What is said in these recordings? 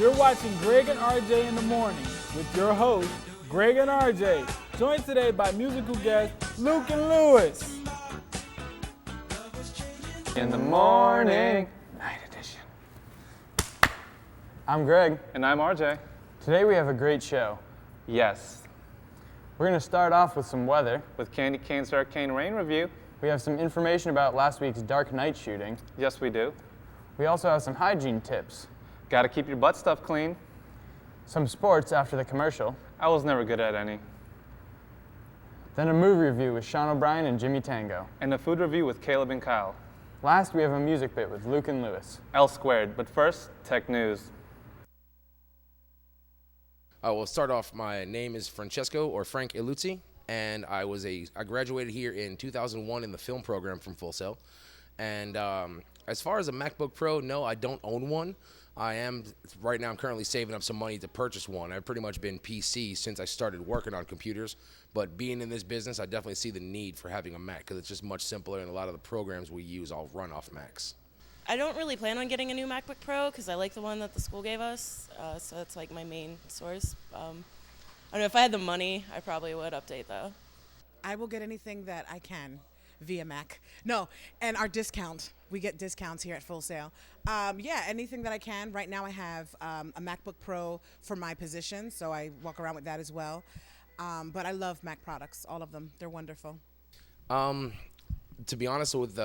You're watching Greg and RJ in the Morning with your hosts, Greg and RJ, joined today by musical guests Luke and Lewis. In the morning, night edition. I'm Greg. And I'm RJ. Today we have a great show. Yes. We're going to start off with some weather. With Candy Cane's Arcane Rain review. We have some information about last week's Dark Knight shooting. Yes, we do. We also have some hygiene tips. Gotta keep your butt stuff clean. Some sports after the commercial. I was never good at any. Then a movie review with Sean O'Brien and Jimmy Tango. And a food review with Caleb and Kyle. Last, we have a music bit with Luke and Lewis. L squared, but first, tech news. I will start off. My name is Francesco, or Frank Iluzzi, and I graduated here in 2001 in the film program from Full Sail. And as far as a MacBook Pro, no, I don't own one. Right now I'm currently saving up some money to purchase one. I've pretty much been PC since I started working on computers, but being in this business, I definitely see the need for having a Mac because it's just much simpler, and a lot of the programs we use all run off Macs. I don't really plan on getting a new MacBook Pro because I like the one that the school gave us, so that's like my main source. I don't know, if I had the money, I probably would update though. I will get anything that I can via Mac. No, and our discount. We get discounts here at Full Sail. Anything that I can. Right now I have a MacBook Pro for my position, so I walk around with that as well. But I love Mac products, all of them. They're wonderful. To be honest, with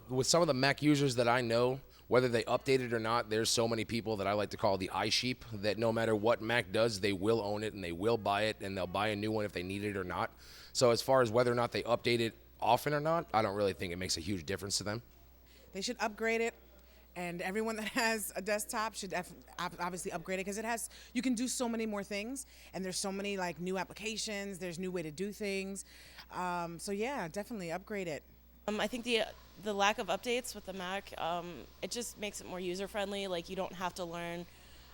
with some of the Mac users that I know, whether they update it or not, there's so many people that I like to call the iSheep that no matter what Mac does, they will own it and they will buy it and they'll buy a new one if they need it or not. So as far as whether or not they update it often or not, I don't really think it makes a huge difference to them. They should upgrade it, and everyone that has a desktop should obviously upgrade it because you can do so many more things, and there's so many like new applications. There's new way to do things. So yeah, definitely upgrade it. I think the lack of updates with the Mac, it just makes it more user-friendly. Like, you don't have to learn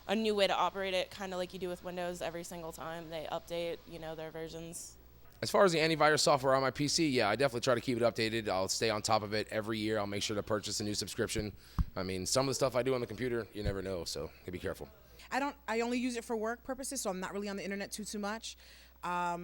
a new way to operate it, kind of like you do with Windows every single time they update, their versions. As far as the antivirus software on my PC, yeah, I definitely try to keep it updated. I'll stay on top of it every year. I'll make sure to purchase a new subscription. I mean, some of the stuff I do on the computer, you never know, so be careful. I only use it for work purposes, so I'm not really on the internet too much. I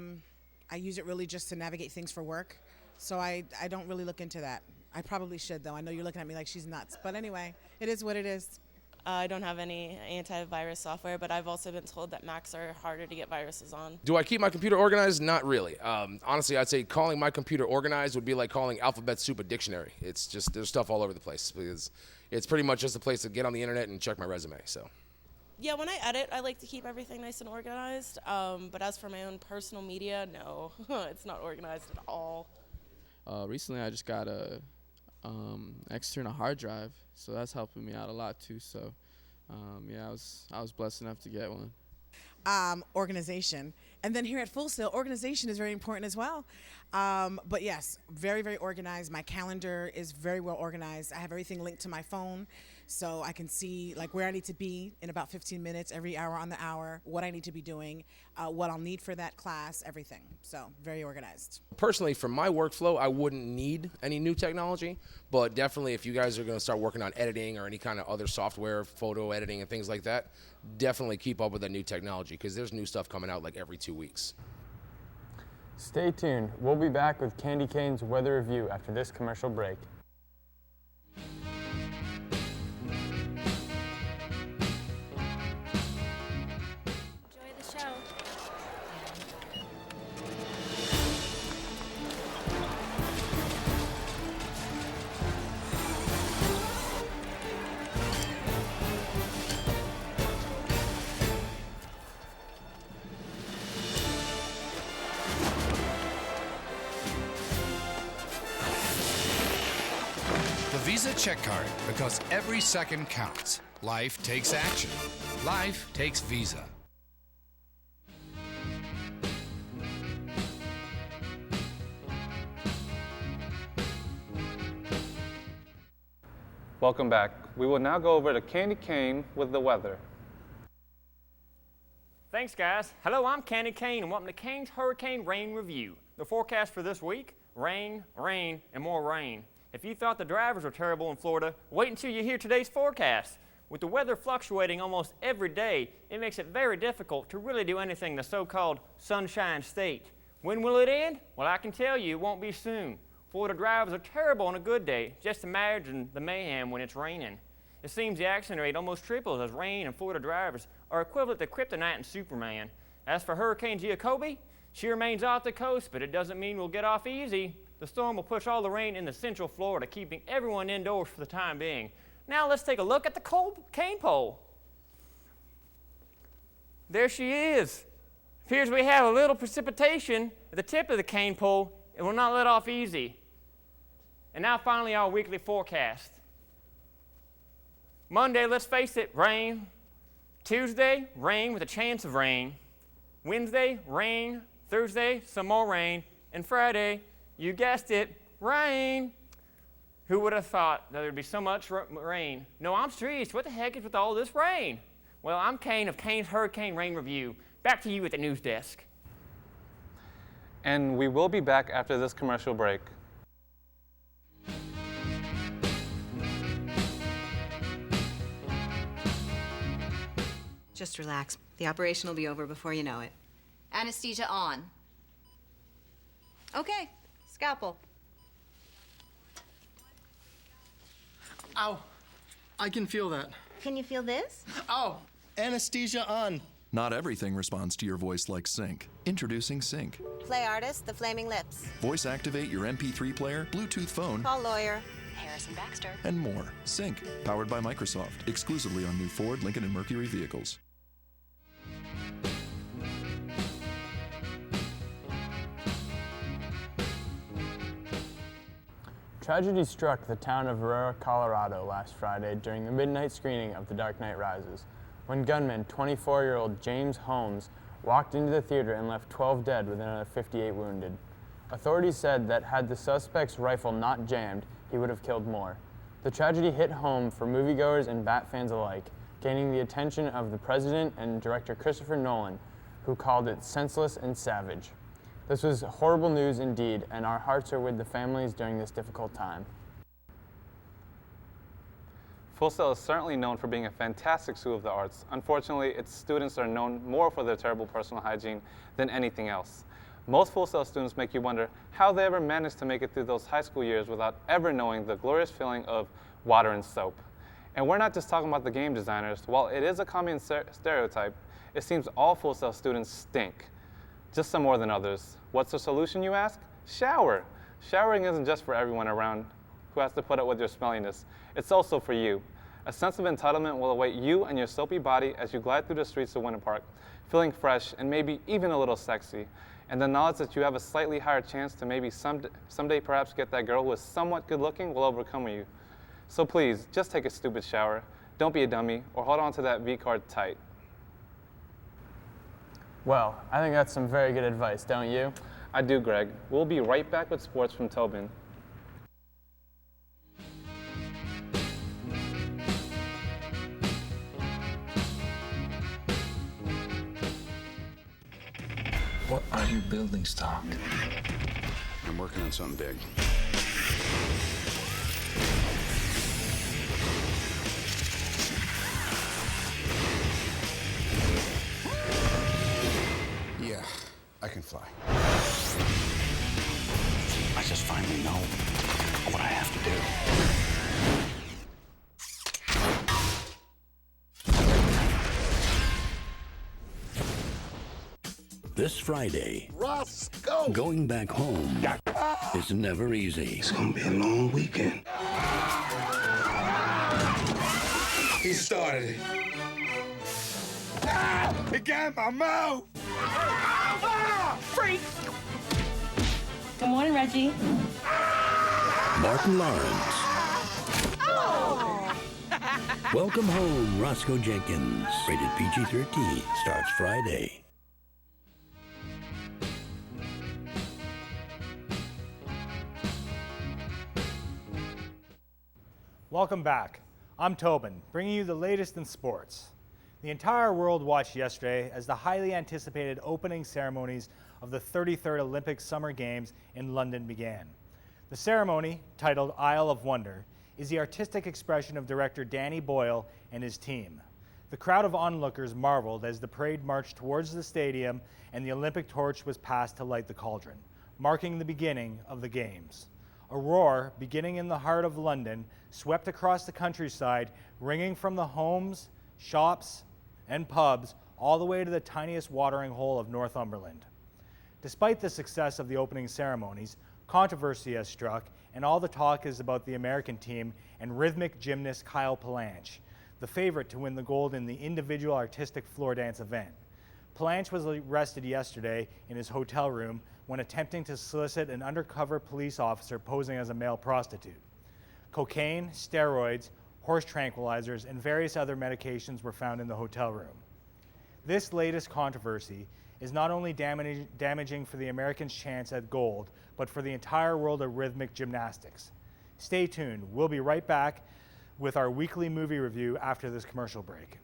use it really just to navigate things for work. So I don't really look into that. I probably should, though. I know you're looking at me like she's nuts. But anyway, it is what it is. I don't have any antivirus software, but I've also been told that Macs are harder to get viruses on. Do I keep my computer organized? Not really. Honestly, I'd say calling my computer organized would be like calling alphabet soup a dictionary. It's just, there's stuff all over the place because it's pretty much just a place to get on the internet and check my resume, so. Yeah, when I edit, I like to keep everything nice and organized. But as for my own personal media, no, it's not organized at all. Recently, I just got a external hard drive, so that's helping me out a lot too. So, I was blessed enough to get one. Organization, and then here at Full Sail, organization is very important as well. But yes, very, very organized. My calendar is very well organized. I have everything linked to my phone, so I can see like where I need to be in about 15 minutes, every hour on the hour, what I need to be doing, what I'll need for that class, everything. So very organized. Personally, for my workflow, I wouldn't need any new technology, but definitely if you guys are going to start working on editing or any kind of other software, photo editing and things like that, definitely keep up with that new technology because there's new stuff coming out like every 2 weeks. Stay tuned. We'll be back with Candy Cane's weather review after this commercial break. Enjoy the show. The Visa check card, because every second counts. Life takes action. Life takes Visa. Welcome back. We will now go over to Candy Cane with the weather. Thanks, guys. Hello, I'm Candy Cane, and welcome to Cane's Hurricane Rain Review. The forecast for this week, rain, rain, and more rain. If you thought the drivers were terrible in Florida, wait until you hear today's forecast. With the weather fluctuating almost every day, it makes it very difficult to really do anything in the so-called Sunshine State. When will it end? Well, I can tell you it won't be soon. Florida drivers are terrible on a good day. Just imagine the mayhem when it's raining. It seems the accident rate almost triples as rain and Florida drivers are equivalent to Kryptonite and Superman. As for Hurricane Giacobbe, she remains off the coast, but it doesn't mean we'll get off easy. The storm will push all the rain into central Florida, keeping everyone indoors for the time being. Now let's take a look at the cane pole. There she is. Appears we have a little precipitation at the tip of the cane pole. It will not let off easy. And now finally our weekly forecast. Monday, let's face it, rain. Tuesday, rain with a chance of rain. Wednesday, rain. Thursday, some more rain. And Friday, you guessed it, rain. Who would have thought that there'd be so much rain? No, I'm serious. What the heck is with all this rain? Well, I'm Kane of Kane's Hurricane Rain Review. Back to you at the news desk. And we will be back after this commercial break. Just relax. The operation will be over before you know it. Anesthesia on. Okay, scalpel. Ow, I can feel that. Can you feel this? Ow, anesthesia on. Not everything responds to your voice like Sync. Introducing Sync. Play artist, the Flaming Lips. Voice activate your MP3 player, Bluetooth phone, Call lawyer. Harrison Baxter. and more. Sync, powered by Microsoft, exclusively on new Ford, Lincoln, and Mercury vehicles. Tragedy struck the town of Aurora, Colorado last Friday during the midnight screening of The Dark Knight Rises, when gunman 24-year-old James Holmes walked into the theater and left 12 dead with another 58 wounded. Authorities said that had the suspect's rifle not jammed, he would have killed more. The tragedy hit home for moviegoers and Bat fans alike, gaining the attention of the president and director Christopher Nolan, who called it senseless and savage. This was horrible news indeed, and our hearts are with the families during this difficult time. Full Sail is certainly known for being a fantastic school of the arts. Unfortunately, its students are known more for their terrible personal hygiene than anything else. Most Full Sail students make you wonder how they ever managed to make it through those high school years without ever knowing the glorious feeling of water and soap. And we're not just talking about the game designers. While it is a common stereotype, it seems all Full Sail students stink. Just some more than others. What's the solution, you ask? Shower. Showering isn't just for everyone around who has to put up with your smelliness. It's also for you. A sense of entitlement will await you and your soapy body as you glide through the streets of Winter Park, feeling fresh and maybe even a little sexy. And the knowledge that you have a slightly higher chance to maybe someday perhaps get that girl who is somewhat good looking will overcome you. So please, just take a stupid shower. Don't be a dummy, or hold on to that V-card tight. Well, I think that's some very good advice, don't you? I do, Greg. We'll be right back with sports from Tobin. What are you building, Stark? I'm working on something big. Yeah, I can fly. I just finally know what I have to do. This Friday, Roscoe! going back home is never easy. It's gonna be a long weekend. He started it. It got my mouth! Freak! Good morning, Reggie. Martin Lawrence. Oh! Welcome Home, Roscoe Jenkins. Rated PG-13. Starts Friday. Welcome back. I'm Tobin, bringing you the latest in sports. The entire world watched yesterday as the highly anticipated opening ceremonies of the 33rd Olympic Summer Games in London began. The ceremony, titled Isle of Wonder, is the artistic expression of director Danny Boyle and his team. The crowd of onlookers marveled as the parade marched towards the stadium and the Olympic torch was passed to light the cauldron, marking the beginning of the Games. A roar, beginning in the heart of London, swept across the countryside, ringing from the homes, shops, and pubs all the way to the tiniest watering hole of Northumberland. Despite the success of the opening ceremonies, controversy has struck, and all the talk is about the American team and rhythmic gymnast Kyle Palanche, the favorite to win the gold in the individual artistic floor dance event. Palanche was arrested yesterday in his hotel room when attempting to solicit an undercover police officer posing as a male prostitute. Cocaine, steroids, horse tranquilizers, and various other medications were found in the hotel room. This latest controversy is not only damaging for the Americans' chance at gold, but for the entire world of rhythmic gymnastics. Stay tuned. We'll be right back with our weekly movie review after this commercial break.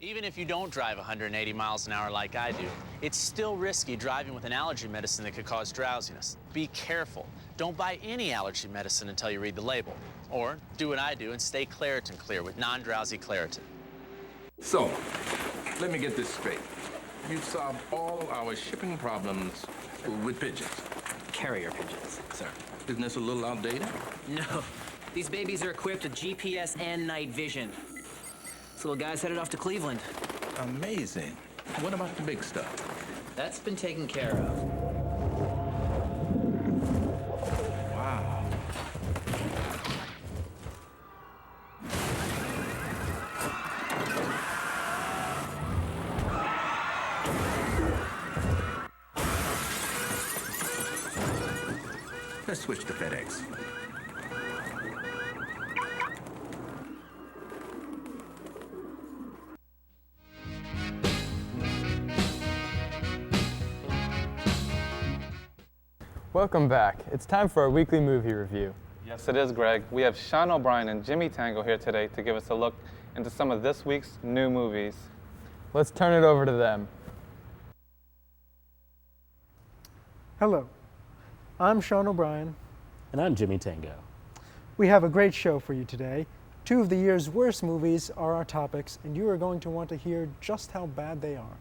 Even if you don't drive 180 miles an hour like I do, it's still risky driving with an allergy medicine that could cause drowsiness. Be careful. Don't buy any allergy medicine until you read the label. Or do what I do and stay Claritin Clear with non-drowsy Claritin. So, let me get this straight. You've solved all our shipping problems with pigeons. Carrier pigeons, sir. Isn't this a little outdated? No. These babies are equipped with GPS and night vision. This little guy's headed off to Cleveland. Amazing. What about the big stuff? That's been taken care of. Wow. Let's switch to FedEx. Welcome back. It's time for our weekly movie review. Yes, it is, Greg. We have Sean O'Brien and Jimmy Tango here today to give us a look into some of this week's new movies. Let's turn it over to them. Hello, I'm Sean O'Brien. And I'm Jimmy Tango. We have a great show for you today. 2 of the year's worst movies are our topics, and you are going to want to hear just how bad they are.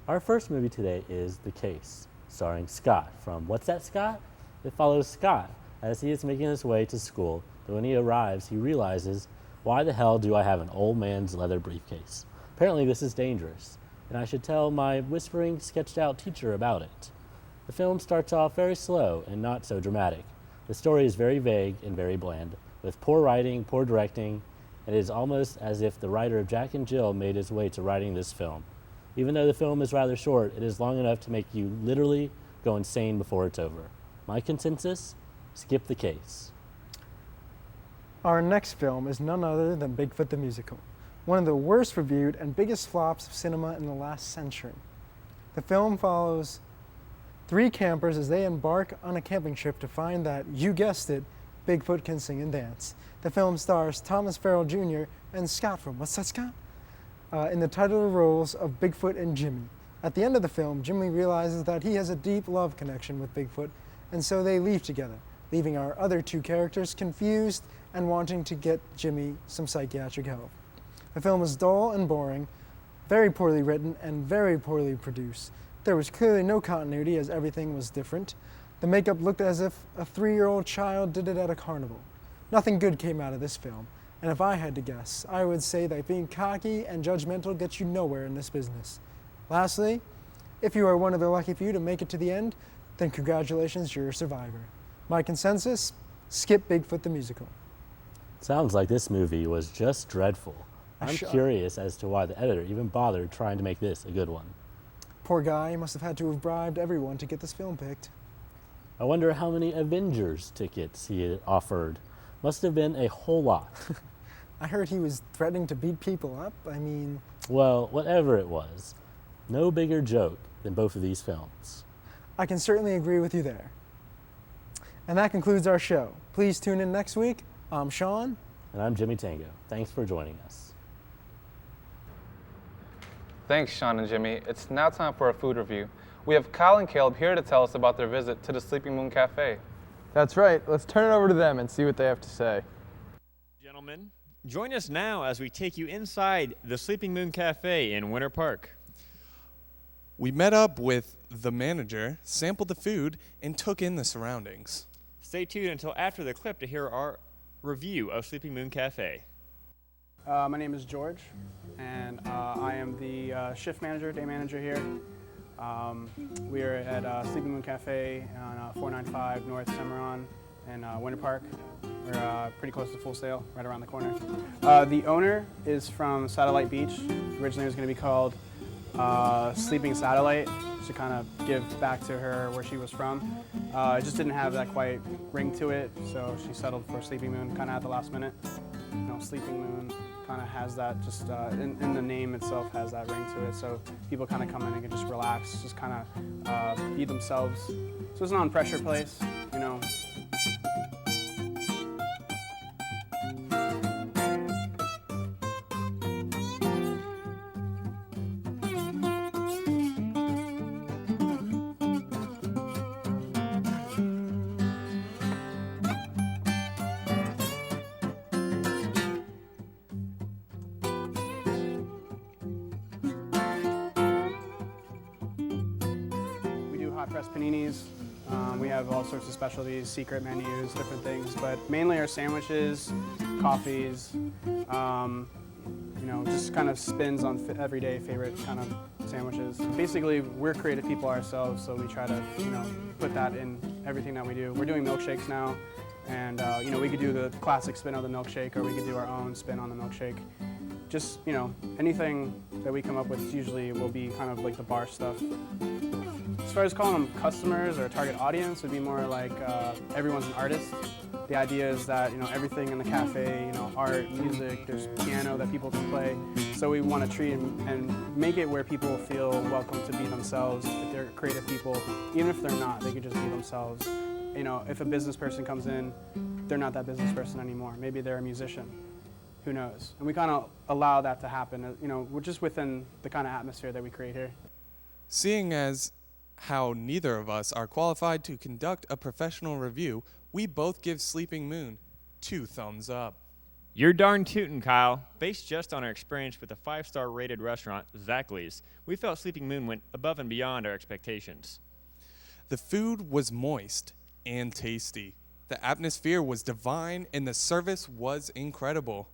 Our first movie today is The Case, starring Scott from What's That, Scott? It follows Scott as he is making his way to school, but when he arrives, he realizes, why the hell do I have an old man's leather briefcase? Apparently this is dangerous, and I should tell my whispering, sketched-out teacher about it. The film starts off very slow and not so dramatic. The story is very vague and very bland, with poor writing, poor directing, and it is almost as if the writer of Jack and Jill made his way to writing this film. Even though the film is rather short, it is long enough to make you literally go insane before it's over. My consensus? Skip The Case. Our next film is none other than Bigfoot the Musical, one of the worst reviewed and biggest flops of cinema in the last century. The film follows 3 campers as they embark on a camping trip to find that, you guessed it, Bigfoot can sing and dance. The film stars Thomas Farrell Jr. and Scott from What's That, Scott? In the title roles of Bigfoot and Jimmy. At the end of the film, Jimmy realizes that he has a deep love connection with Bigfoot, and so they leave together, leaving our other 2 characters confused and wanting to get Jimmy some psychiatric help. The film is dull and boring, very poorly written, and very poorly produced. There was clearly no continuity as everything was different. The makeup looked as if a 3-year-old child did it at a carnival. Nothing good came out of this film. And if I had to guess, I would say that being cocky and judgmental gets you nowhere in this business. Lastly, if you are one of the lucky few to make it to the end, then congratulations, you're a survivor. My consensus, skip Bigfoot the Musical. Sounds like this movie was just dreadful. I'm curious as to why the editor even bothered trying to make this a good one. Poor guy must have had to have bribed everyone to get this film picked. I wonder how many Avengers tickets he had offered. Must have been a whole lot. I heard he was threatening to beat people up. I mean... Well, whatever it was, no bigger joke than both of these films. I can certainly agree with you there. And that concludes our show. Please tune in next week. I'm Sean. And I'm Jimmy Tango. Thanks for joining us. Thanks, Sean and Jimmy. It's now time for a food review. We have Kyle and Caleb here to tell us about their visit to the Sleeping Moon Cafe. That's right. Let's turn it over to them and see what they have to say. Gentlemen, join us now as we take you inside the Sleeping Moon Cafe in Winter Park. We met up with the manager, sampled the food, and took in the surroundings. Stay tuned until after the clip to hear our review of Sleeping Moon Cafe. My name is George, and I am the shift manager, day manager here. We are at Sleeping Moon Cafe on 495 North Cimarron in Winter Park. We're pretty close to Full Sail, right around the corner. The owner is from Satellite Beach. Originally it was going to be called Sleeping Satellite, to kind of give back to her where she was from. It just didn't have that quite ring to it, so she settled for Sleeping Moon kind of at the last minute. You know, Sleeping Moon kind of has that, just in the name itself has that ring to it, so people kind of come in and can just relax, just kind of be themselves. So it's a non-pressure place, you know. Hot press paninis. We have all sorts of specialties, secret menus, different things, but mainly our sandwiches, coffees, you know, just kind of spins on everyday favorite kind of sandwiches. Basically, we're creative people ourselves, so we try to, you know, put that in everything that we do. We're doing milkshakes now, and you know, we could do the classic spin on the milkshake, or we could do our own spin on the milkshake. Just, you know, anything that we come up with usually will be kind of like the bar stuff. As far as calling them customers or target audience, would be more like everyone's an artist. The idea is that, you know, everything in the cafe, you know, art, music, there's piano that people can play. So we want to treat and make it where people feel welcome to be themselves. If they're creative people, even if they're not, they could just be themselves. You know, if a business person comes in, they're not that business person anymore. Maybe they're a musician. Who knows? And we kind of allow that to happen. You know, we're just within the kind of atmosphere that we create here. Seeing as how neither of us are qualified to conduct a professional review, we both give Sleeping Moon 2 thumbs up. You're darn tootin', Kyle. Based just on our experience with the 5-star rated restaurant, Zachley's, we felt Sleeping Moon went above and beyond our expectations. The food was moist and tasty. The atmosphere was divine, and the service was incredible.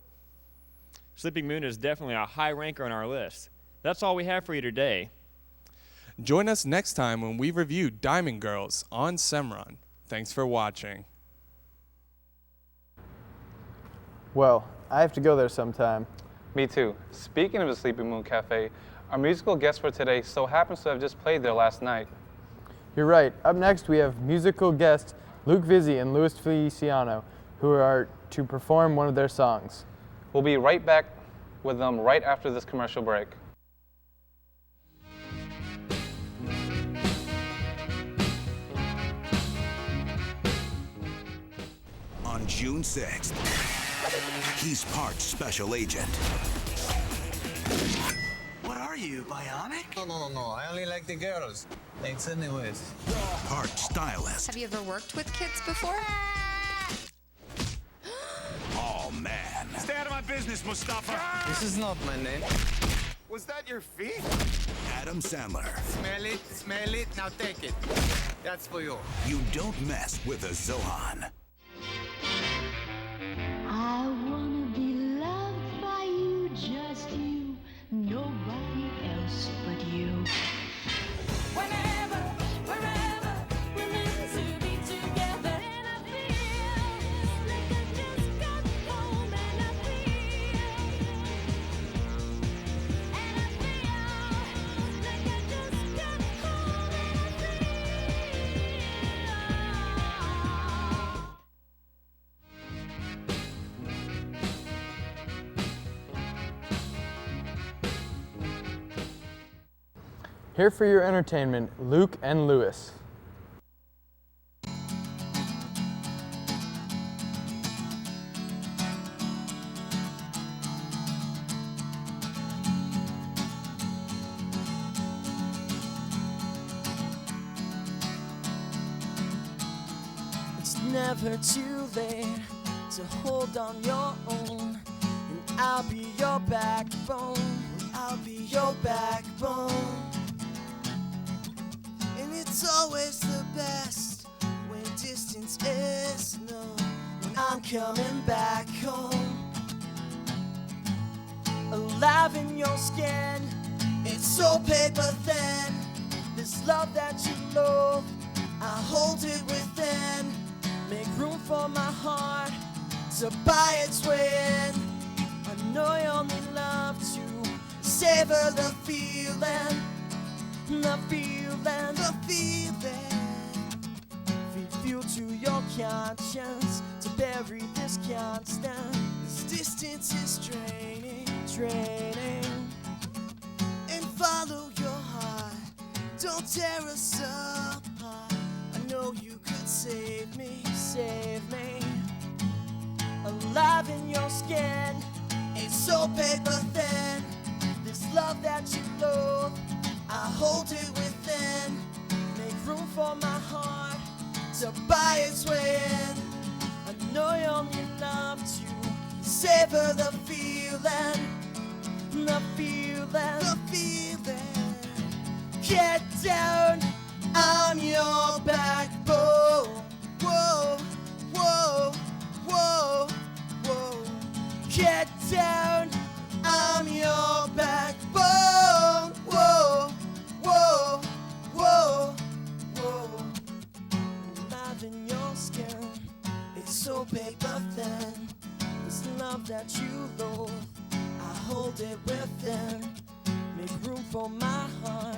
Sleeping Moon is definitely a high ranker on our list. That's all we have for you today. Join us next time when we review Diamond Girls on Cimarron. Thanks for watching. Well, I have to go there sometime. Me too. Speaking of the Sleeping Moon Cafe, our musical guest for today so happens to have just played there last night. You're right. Up next, we have musical guests Luke Vizzi and Louis Feliciano, who are to perform one of their songs. We'll be right back with them right after this commercial break. On June 6th, he's part special agent. What are you, bionic? No. I only like the girls. Thanks anyways. Part stylist. Have you ever worked with kids before? Oh, man. Stay out of my business, Mustafa. This is not my name. Was that your feet? Adam Sandler. Smell it, now take it. That's for you. You don't mess with a Zohan. I wanna be loved by you, just you, nobody else but you. Whenever, wherever, we're meant to be together, and I feel like I just got home, and I feel like I just got home, and Here for your entertainment, Luke and Louis. never too late to hold on your own, and I'll be your backbone. I'll be your backbone. And it's always the best when distance is known. When I'm coming back home, alive in your skin, it's so paper thin. This love that you love, I hold it within. Make room for my heart to buy its way in. I know you only love to savor the feeling, the feeling, the feeling. Feed fuel to your conscience to bury this constant. This distance is draining, draining. And follow your heart, don't tear us apart. I know you could save me, save me. Alive in your skin, it's so paper thin. This love that you love, I hold it within. Make room for my heart to buy its way in. I know you only love to savor the feeling, the feeling, the feeling. Get down, I'm your backbone. Whoa, whoa, whoa, whoa. Get down, I'm your backbone. Whoa, whoa, whoa, whoa. Alive in your skin, it's so paper thin. This love that you love, I hold it within. Make room for my heart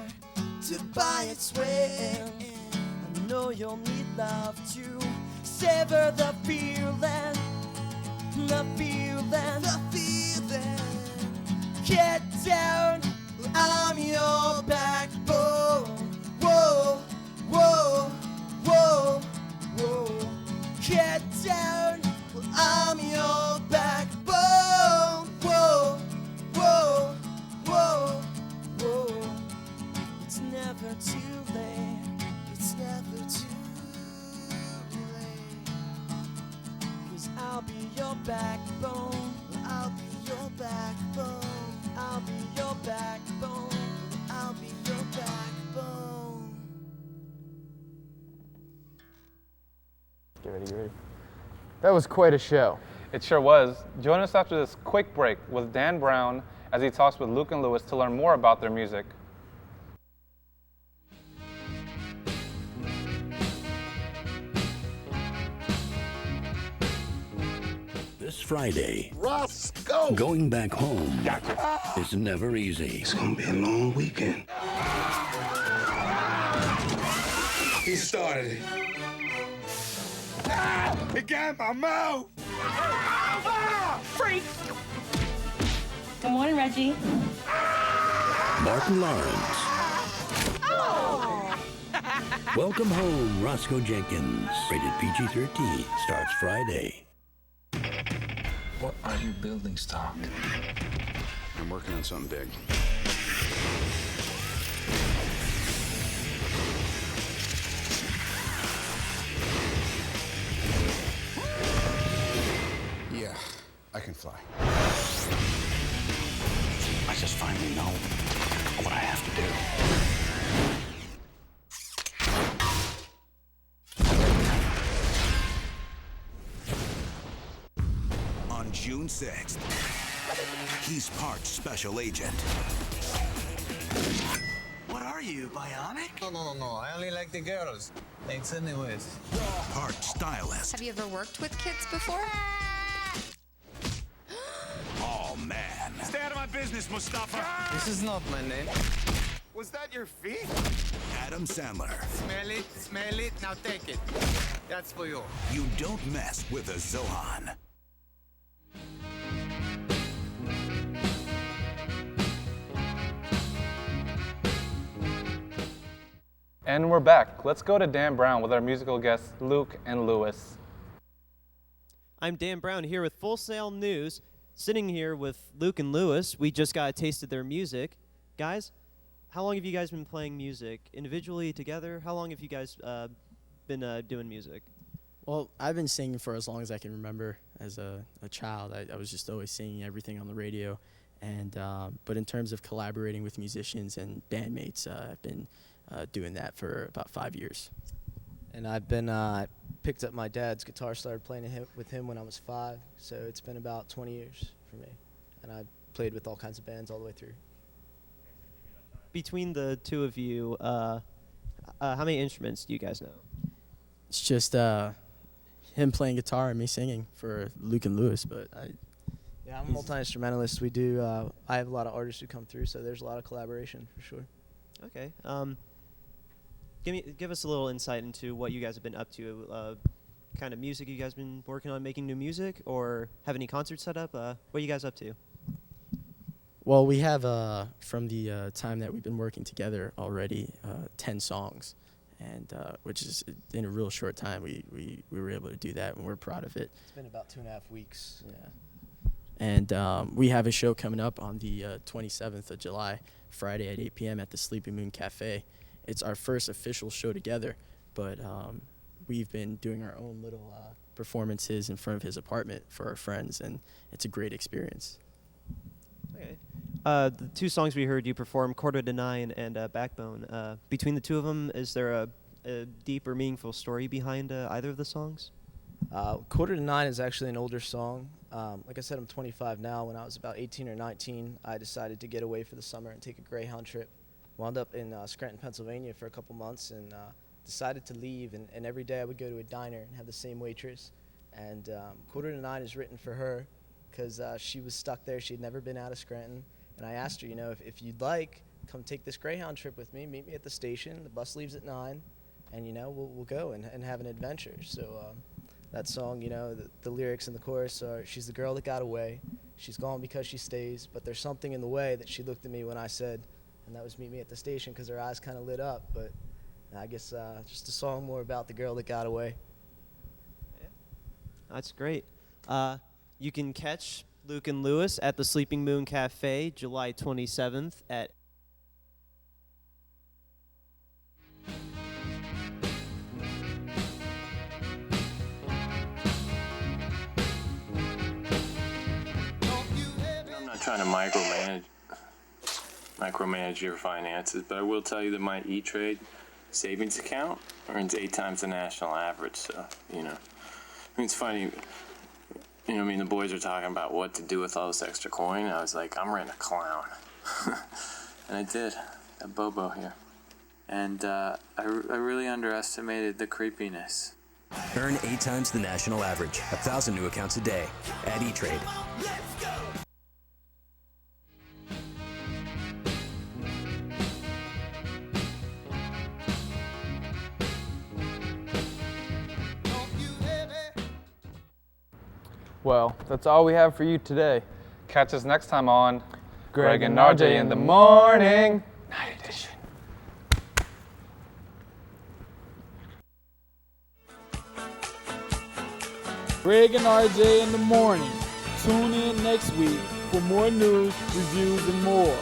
to buy its way in. I know you'll need love to savor the feeling, the feeling, the feeling. Get down, I'm your backbone. Whoa, whoa, whoa, whoa. Get down, I'm your backbone. Whoa, whoa, whoa, whoa. It's never too late. It's never too late. 'Cause I'll be your backbone. I'll be your backbone. I'll be your backbone. I'll be your backbone. Get ready, get ready. That was quite a show. It sure was. Join us after this quick break with Dan Brown as he talks with Luke and Lewis to learn more about their music. This Friday, Roscoe! going back home is never easy. It's gonna be a long weekend. He started it. Ah! It got my mouth! Freak! Good morning, Reggie. Martin Lawrence. Oh! Welcome Home, Roscoe Jenkins. Rated PG-13. Starts Friday. What are you building, Stark? I'm working on something big. Yeah, I can fly. I just finally know what I have to do. On June 6th, he's part special agent. What are you, bionic? No. I only like the girls. Thanks anyways. Part stylist. Have you ever worked with kids before? All man. Stay out of my business, Mustafa. This is not my name. Was that your feet? Adam Sandler. Smell it, now take it. That's for you. You don't mess with a Zohan. And we're back. Let's go to Dan Brown with our musical guests, Luke and Lewis. I'm Dan Brown here with Full Sail News, sitting here with Luke and Lewis. We just got a taste of their music. Guys, how long have you guys been playing music? Individually, together? How long have you guys been doing music? Well, I've been singing for as long as I can remember. As a child, I was just always singing everything on the radio. And but in terms of collaborating with musicians and bandmates, I've been doing that for about 5 years. And I've been picked up my dad's guitar, started playing with him when I was 5. So it's been about 20 years for me. And I played with all kinds of bands all the way through. Between the two of you, how many instruments do you guys know? It's just him playing guitar and me singing for Luke and Lewis. But yeah, I'm a multi-instrumentalist. We do. I have a lot of artists who come through, so there's a lot of collaboration for sure. Okay. Give us a little insight into what you guys have been up to. Kind of music you guys been working on, making new music, or have any concerts set up? What are you guys up to? Well, we have from the time that we've been working together already 10 songs, and which is in a real short time we were able to do that, and we're proud of it. It's been about 2.5 weeks. Yeah. And we have a show coming up on the 27th of July, Friday at 8 p.m. at the Sleeping Moon Cafe. It's our first official show together, but we've been doing our own little performances in front of his apartment for our friends, and it's a great experience. Okay. The two songs we heard you perform, Quarter to Nine and Backbone, between the two of them, is there a deep or meaningful story behind either of the songs? Quarter to Nine is actually an older song. Like I said, I'm 25 now. When I was about 18 or 19, I decided to get away for the summer and take a Greyhound trip. Wound up in Scranton, Pennsylvania for a couple months, and decided to leave. And every day I would go to a diner and have the same waitress. And Quarter to Nine is written for her because she was stuck there. She had never been out of Scranton. And I asked her, you know, if you'd like, come take this Greyhound trip with me. Meet me at the station. The bus leaves at 9, and you know we'll go and have an adventure. So. That song, you know, the lyrics and the chorus are, she's the girl that got away. She's gone because she stays, but there's something in the way that she looked at me when I said, and that was meet me at the station, because her eyes kind of lit up. But I guess just a song more about the girl that got away. Yeah. That's great. You can catch Luke and Lewis at the Sleeping Moon Cafe, July 27th at trying to micromanage your finances, but I will tell you that my E-Trade savings account earns 8 times the national average. So, you know, I mean, it's funny. You know, I mean, the boys are talking about what to do with all this extra coin. I was like, I'm renting a clown, and I did. A Bobo here, and I really underestimated the creepiness. Earn 8 times the national average. 1,000 new accounts a day at E-Trade. Well, that's all we have for you today. Catch us next time on Greg and RJ in the morning. Night edition. Greg and RJ in the morning. Tune in next week for more news, reviews, and more.